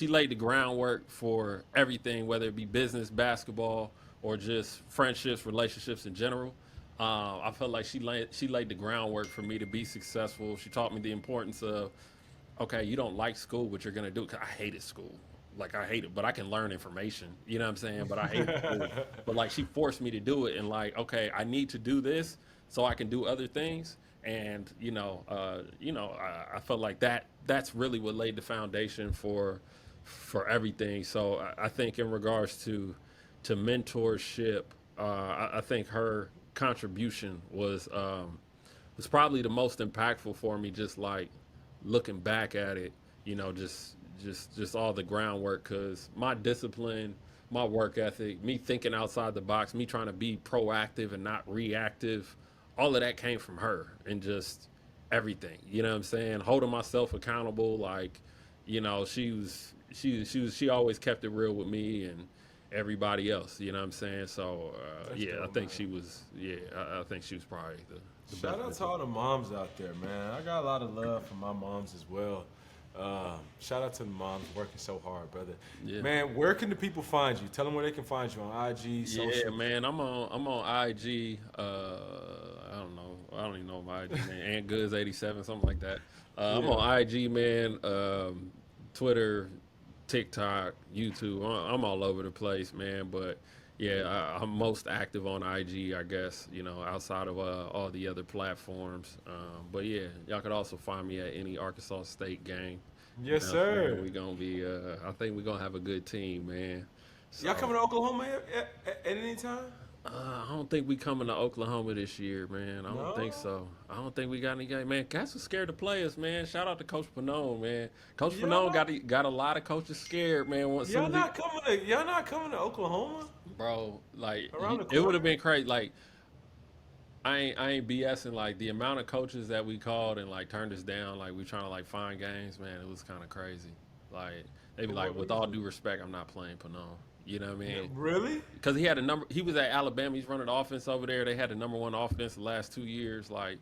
laid the groundwork for everything, whether it be business, basketball, or just friendships, relationships in general. I felt like she laid the groundwork for me to be successful. She taught me the importance of, okay, you don't like school, but you're going to do it. 'Cause I hated school. Like, I hate it, but I can learn information. You know what I'm saying? But I hated school. But, like, she forced me to do it. And, like, okay, I need to do this so I can do other things. And, I felt like that's really what laid the foundation for everything. So I think in regards to mentorship, I think her contribution was probably the most impactful for me, just like looking back at it, just all the groundwork, because my discipline, my work ethic, me thinking outside the box, me trying to be proactive and not reactive, all of that came from her, and just everything, you know what I'm saying? Holding myself accountable, like, she always kept it real with me and everybody else, you know what I'm saying? So I think she was probably the shout out to all the moms out there, man. I got a lot of love for my moms as well. Shout out to the moms working so hard, brother. Yeah. Man, where can the people find you? Tell them where they can find you on IG, social. Yeah, man, I'm on IG. I don't even know my IG name. AntGoods87, something like that. I'm on IG, man. Twitter, TikTok, YouTube. I'm all over the place, man. But yeah, I'm most active on IG, I guess, outside of all the other platforms. But yeah, y'all could also find me at any Arkansas State game. Yes, sir. We're going to be, I think we're going to have a good team, man. So, y'all coming to Oklahoma at any time? I don't think we coming to Oklahoma this year, man. I don't think so. I don't think we got any guys. Man, cats are scared to play us, man. Shout out to Coach Pannone, man. Coach Pannone got a lot of coaches scared, man. Y'all not coming to Oklahoma? Bro, like, it would have been crazy. Like, I ain't BSing. Like, the amount of coaches that we called and, like, turned us down, like, we trying to, like, find games, man, it was kind of crazy. Like, they be like, with all due respect, I'm not playing Pannone. You know what I mean? Really? Because he was at Alabama. He's running the offense over there. They had the #1 offense the last 2 years. Like,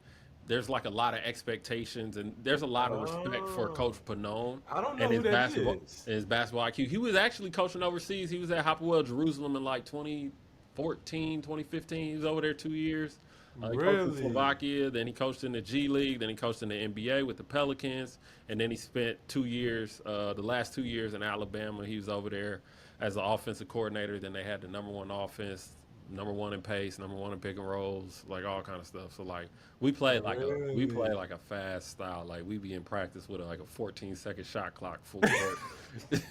there's like a lot of expectations, and there's a lot of respect for Coach Pannone. I don't know who that is. His basketball IQ. He was actually coaching overseas. He was at Hopewell Jerusalem in like 2014, 2015. He was over there 2 years. He coached in Really? Slovakia, then he coached in the G League, then he coached in the NBA with the Pelicans, and then he spent 2 years, the last 2 years in Alabama. He was over there as the offensive coordinator. Then they had the number one offense, number one in pace, number one in pick and rolls, like all kind of stuff. So like we play Really? like a fast style. Like we be in practice with like a 14-second shot clock, full court,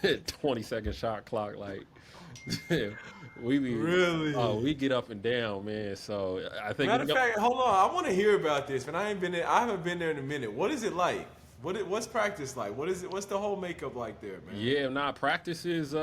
20-second shot clock. Like we be Really? we get up and down, man. So I think Matter of fact, hold on. I want to hear about this, man. I ain't been there. I haven't been there in a minute. What is it like? What's practice like? What is it? What's the whole makeup like there, man? yeah, nah, practice is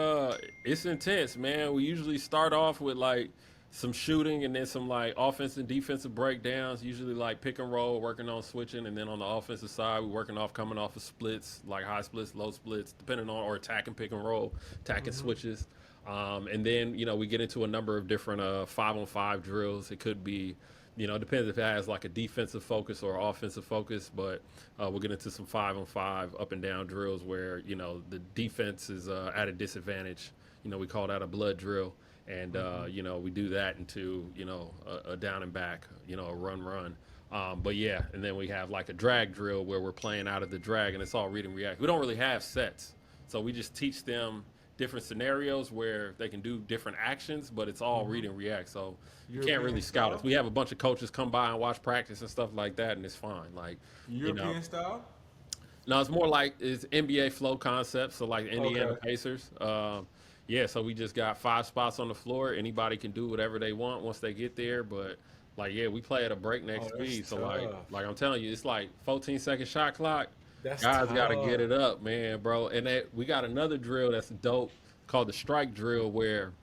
it's intense, man. We usually start off with like some shooting and then some like offensive and defensive breakdowns, usually like pick and roll, working on switching, and then on the offensive side, we're working off coming off of splits, like high splits, low splits, depending on or attacking pick and roll, attacking switches. And then, we get into a number of different 5-on-5 drills. It could be, depends if it has like a defensive focus or offensive focus, but we'll get into some 5-on-5 up and down drills where, the defense is at a disadvantage. We call that a blood drill. And, we do that into, a down and back, a run. But yeah, and then we have like a drag drill where we're playing out of the drag and it's all read and react. We don't really have sets. So we just teach them different scenarios where they can do different actions, but it's all read and react. So you can't really scout us. We have a bunch of coaches come by and watch practice and stuff like that, and it's fine. Like European style? No, it's more like it's NBA flow concepts. So like Indiana Okay. Pacers. Yeah, so we just got 5 spots on the floor. Anybody can do whatever they want once they get there, but like yeah, we play at a breakneck Oh, speed. that's So tough. like I'm telling you, it's like 14-second shot clock. That's Guys got to get tough. it up, man, bro. And we got another drill that's dope called the strike drill, where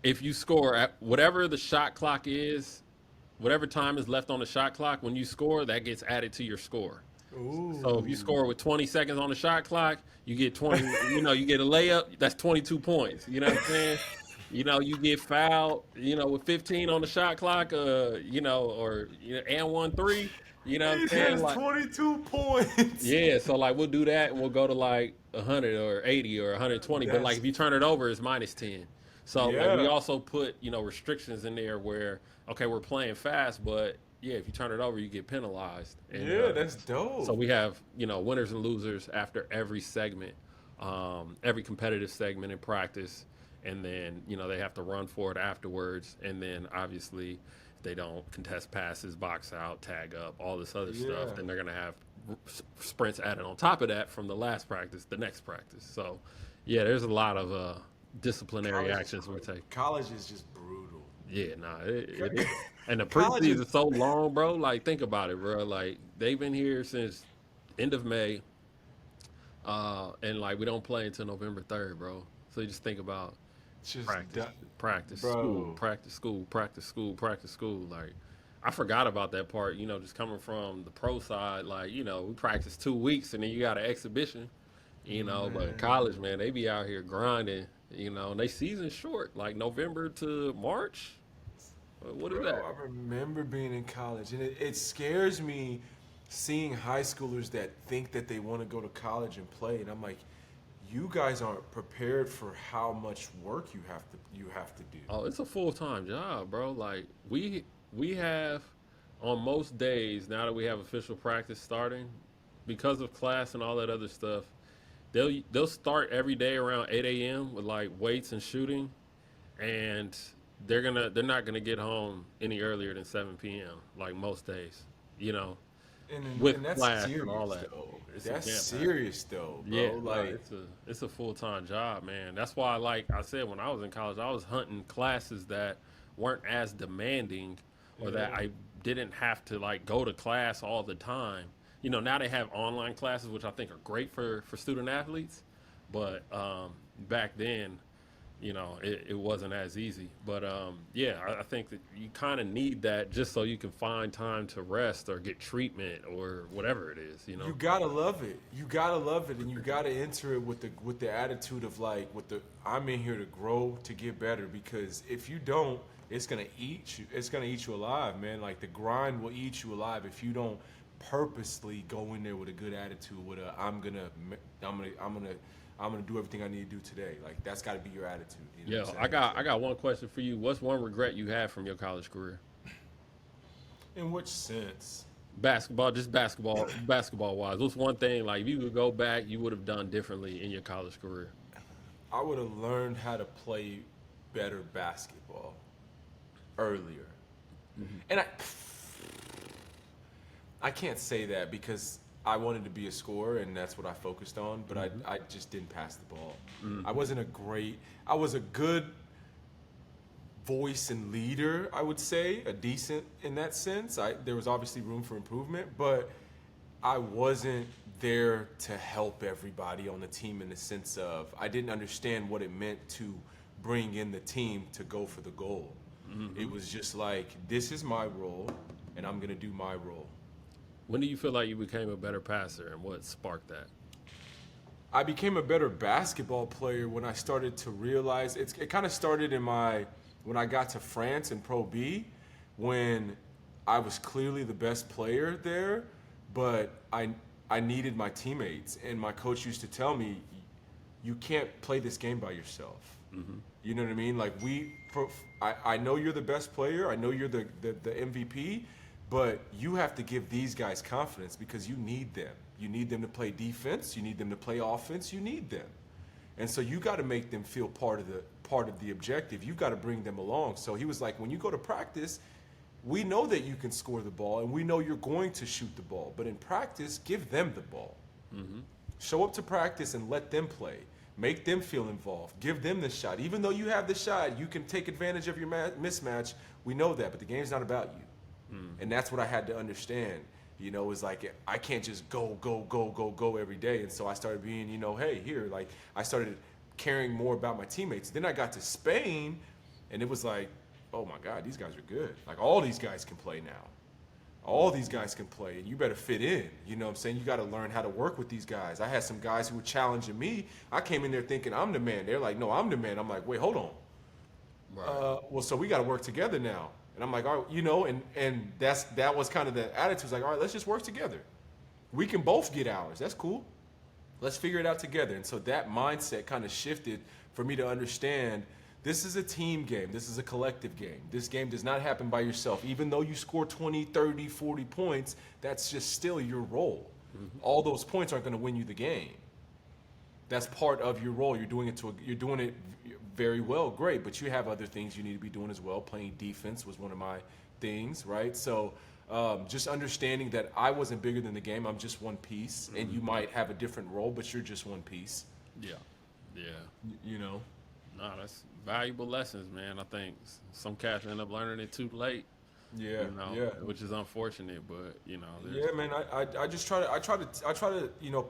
if you score at whatever the shot clock is, whatever time is left on the shot clock, when you score, that gets added to your score. So if you Ooh. score with 20 seconds on the shot clock, you get 20, you get a layup, that's 22 points. You know what I'm saying? You get fouled, with 15 on the shot clock, or and 1-3, you know what I'm He saying? has Like 22 points. yeah, so like we'll do that and we'll go to like 100 or 80 or 120, but like That's if you turn it over, it's -10. So like we yeah. also put, restrictions in there where okay, we're playing fast, but yeah, if you turn it over, you get penalized. And Yeah, that's so dope. we have, winners and losers after every segment, every competitive segment in practice, and then, they have to run for it afterwards, and then obviously if they don't contest passes, box out, tag up, all this other Yeah. stuff, then they're going to have sprints added on top of that from the last practice, the next practice. So, yeah, there's a lot of disciplinary College is actions we're taking. college is just brutal. Yeah, nah, it is. Co- And the College is preseason so long, bro. Like, think about it, bro. Like, they've been here since end of May, and like we don't play until November 3rd, bro. So you just think about just practice, practice, school, bro. practice, school, practice, school, practice, school. Like, I forgot about that part. Just coming from the pro side, like we practice 2 weeks and then you got an exhibition. But college, man, they be out here grinding. And they season short, like November to March. What is Bro, that? I remember being in college, and it scares me seeing high schoolers that think that they want to go to college and play, and I'm like, you guys aren't prepared for how much work you have to do. Oh, it's a full-time job, bro. Like we have on most days now that we have official practice starting, because of class and all that other stuff. They'll start every day around 8 a.m. with like weights and shooting, and they're not gonna get home any earlier than 7 p.m. like most days, you know, with And that's class and all serious that. though. It's a That's jam packed. serious though, Yeah, bro. no, Like, it's a full time job, man. That's why, like I said, when I was in college, I was hunting classes that weren't as demanding, or that yeah, I didn't have to like go to class all the time. Now they have online classes, which I think are great for student athletes, but back then, it wasn't as easy. But yeah, I think that you kind of need that just so you can find time to rest or get treatment or whatever it is. you gotta love it. You gotta love it, and you gotta enter it with the attitude of like, I'm in here to grow, to get better. Because if you don't, it's gonna eat you. It's gonna eat you alive, man. Like the grind will eat you alive if you don't purposely go in there with a good attitude. I'm gonna do everything I need to do today. Like that's got to be your attitude. You know Yeah, what I'm I saying? got one question for you. What's one regret you had from your college career? In which sense? Basketball wise. What's one thing, like, if you could go back, you would have done differently in your college career? I would have learned how to play better basketball earlier. And I can't say that because I wanted to be a scorer and that's what I focused on, but I just didn't pass the ball. I was a good voice and leader, I would say, a decent in that sense. There was obviously room for improvement, but I wasn't there to help everybody on the team in the sense of I didn't understand what it meant to bring in the team to go for the goal. It was just like, this is my role, and I'm going to do my role. When do you feel like you became a better passer, and what sparked that? I became a better basketball player when I started to realize, it kind of started when I got to France in Pro B, when I was clearly the best player there, but I needed my teammates, and my coach used to tell me, you can't play this game by yourself. You know what I mean? Like, I know you're the best player, I know you're the MVP, but you have to give these guys confidence because you need them. You need them to play defense, you need them to play offense, you need them. And so you got to make them feel part of the objective. You got to bring them along. So he was like, when you go to practice, we know that you can score the ball and we know you're going to shoot the ball, but in practice, give them the ball. Show up to practice and let them play. Make them feel involved. Give them the shot. Even though you have the shot, you can take advantage of your mismatch. We know that, but the game's not about you. And that's what I had to understand. You know, it's like, I can't just go every day. And so I started being, hey, here, like, I started caring more about my teammates. Then I got to Spain, and it was like, oh my God, these guys are good. Like, all these guys can play now. All these guys can play, and you better fit in. You know what I'm saying? You got to learn how to work with these guys. I had some guys who were challenging me. I came in there thinking I'm the man. They're like, no, I'm the man. I'm like, wait, hold on. Right. Well, so we got to work together now. And I'm like, all right, and that was kind of the attitude. It's like, all right, let's just work together. We can both get ours. That's cool. Let's figure it out together. And so that mindset kind of shifted for me to understand this is a team game. This is a collective game. This game does not happen by yourself. Even though you score 20, 30, 40 points, that's just still your role. All those points aren't going to win you the game. That's part of your role. You're doing it very well, great, but you have other things you need to be doing as well. Playing defense was one of my things, right? So just understanding that I wasn't bigger than the game. I'm just one piece, and you might have a different role, but you're just one piece. Yeah. No, that's valuable lessons, man. I think some cats end up learning it too late. Yeah, which is unfortunate, but yeah, man. I just try to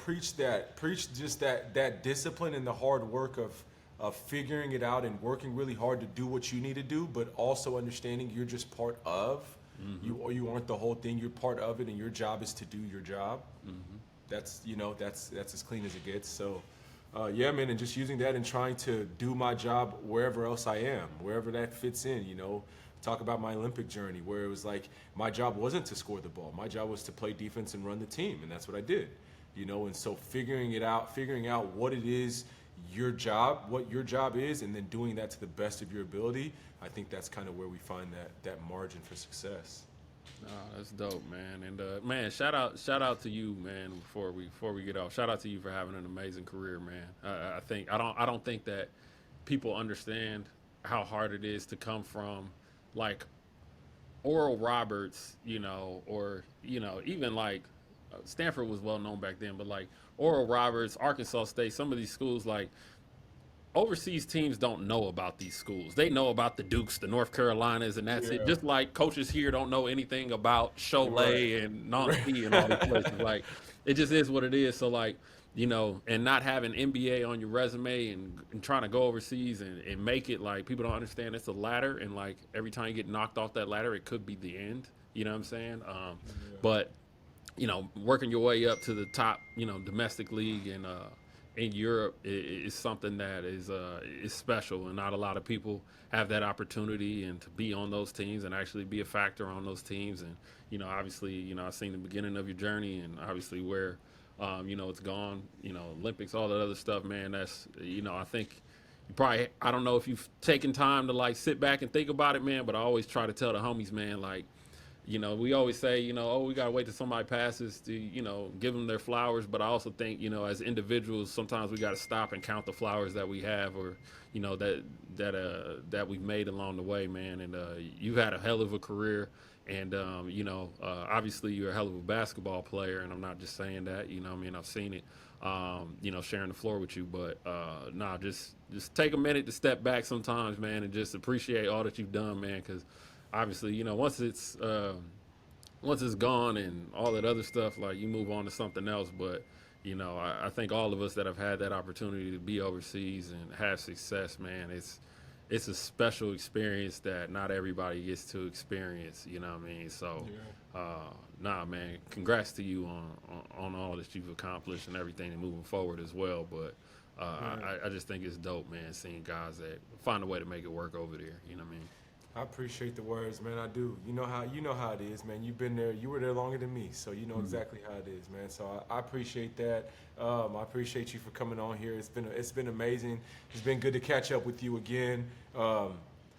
preach just that discipline and the hard work of figuring it out and working really hard to do what you need to do, but also understanding you're just part of. You aren't the whole thing. You're part of it, and your job is to do your job. That's as clean as it gets. So. Yeah, man, and just using that and trying to do my job wherever else I am, wherever that fits in, Talk about my Olympic journey where it was like my job wasn't to score the ball. My job was to play defense and run the team, and that's what I did, And so figuring out what it is, what your job is, and then doing that to the best of your ability, I think that's kind of where we find that margin for success. Oh, that's dope, man. And man, shout out to you, man. Before we get off, shout out to you for having an amazing career, man. I don't think that people understand how hard it is to come from like Oral Roberts, or even like Stanford was well known back then, but like Oral Roberts, Arkansas State, some of these schools, like overseas teams don't know about these schools. They know about the Dukes, the North Carolinas, and that's it. Just like coaches here don't know anything about Cholet and Nancy and all these places. Like, it just is what it is. So, like, and not having NBA on your resume and trying to go overseas and make it, like, people don't understand it's a ladder. And, like, every time you get knocked off that ladder, it could be the end. You know what I'm saying? But, working your way up to the top, domestic league and in Europe is something that is special, and not a lot of people have that opportunity and to be on those teams and actually be a factor on those teams. And obviously, I've seen the beginning of your journey and obviously where it's gone. Olympics, all that other stuff, man. That's I think you probably, I don't know if you've taken time to like sit back and think about it, man. But I always try to tell the homies, man, like we always say, we got to wait till somebody passes to, give them their flowers. But I also think, as individuals, sometimes we got to stop and count the flowers that we have, or, that we've made along the way, man. And you've had a hell of a career. And, obviously you're a hell of a basketball player. And I'm not just saying that, I've seen it, sharing the floor with you. But, just take a minute to step back sometimes, man, and just appreciate all that you've done, man, because obviously, once it's gone and all that other stuff, like, you move on to something else. But, I think all of us that have had that opportunity to be overseas and have success, man, it's a special experience that not everybody gets to experience. You know what I mean? So, man, congrats to you on all that you've accomplished and everything and moving forward as well. But I just think it's dope, man, seeing guys that find a way to make it work over there. You know what I mean? I appreciate the words, man. I do. You know how it is, man. You've been there. You were there longer than me, so you know exactly how it is, man. So I appreciate that. I appreciate you for coming on here. It's been amazing. It's been good to catch up with you again.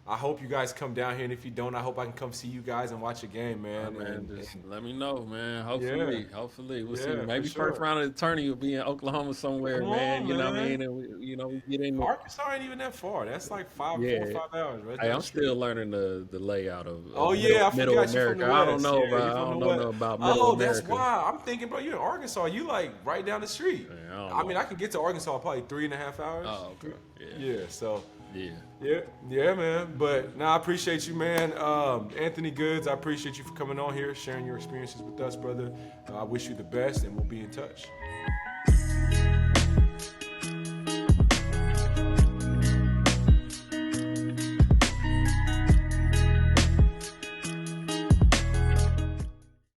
I hope you guys come down here, and if you don't, I hope I can come see you guys and watch a game, man. Just let me know, man. Hopefully, we'll see. Maybe sure. First round of the tourney will be in Oklahoma somewhere, man. You know what I mean? And we get in. Arkansas ain't even that far. That's like 4 or 5 hours, right? Hey, I'm still learning the layout of Middle America. I don't know about Middle America. That's why I'm thinking, bro. You're in Arkansas. You like right down the street. Yeah, I mean, I can get to Arkansas probably 3.5 hours. Oh, okay. Yeah. So. Yeah, man. But I appreciate you, man. Anthony Goods, I appreciate you for coming on here, sharing your experiences with us, brother. I wish you the best, and we'll be in touch.